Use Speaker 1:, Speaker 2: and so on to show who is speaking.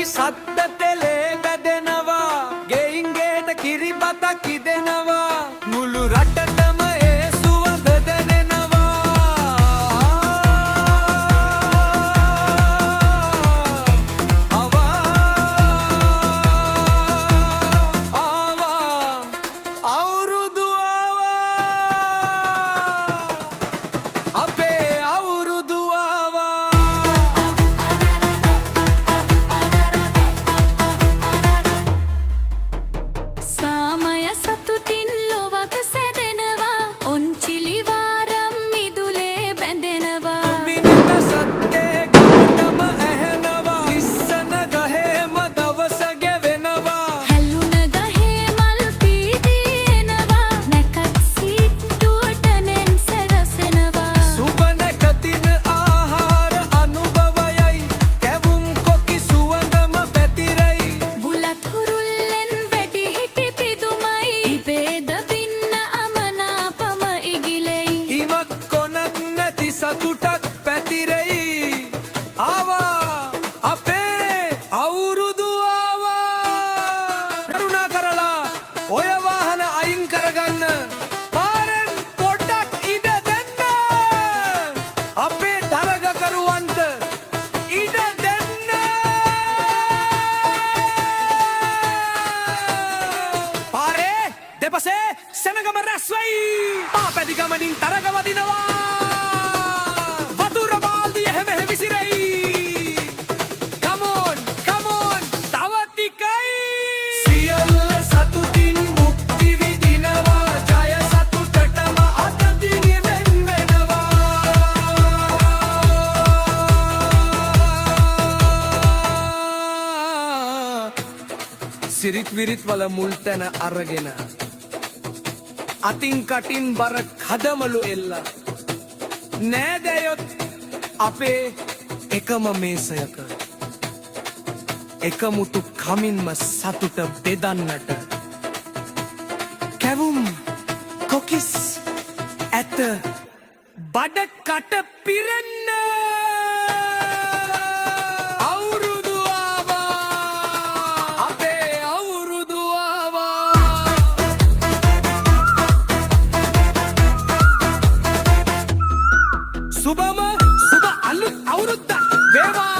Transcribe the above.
Speaker 1: සද්ද තෙලේ බැදෙනවා ගෙයින් ගෙට කිරිබතක් ඉදෙනවා මුළු රටටම ඒ සුවඳ දැනෙනවා ආවා අවුරුදු ආවා අපේ අවුරුදු සතුටක් පැතිරෙයි ආවා අපේ අවුරුදු ආවා කරුණා කරලා ඔය වාහන අයින් කරගන්න පාරෙන් පොඩ්ඩක් ඉඩ දෙන්න අපේ තරගකරුවන්ට ඉඩ දෙන්න පාරේ දෙපසේ සෙනගම රැස් වෙයි පාපැදි ගමනින් තරග වදිනවා සිරිත් විරිත් වල මුල් තැන අරගෙන අතින් කටින් බර කදමලු එල්ල නෑදෑයොත් අපේ එකම මේසයක එකමුතු කමින්ම සතුට බෙදන්නට කැවුම් කොකිස් ඇත බඩ කට පිරෙන්න සුබ අලුත් අවුරුද්දක් වේවා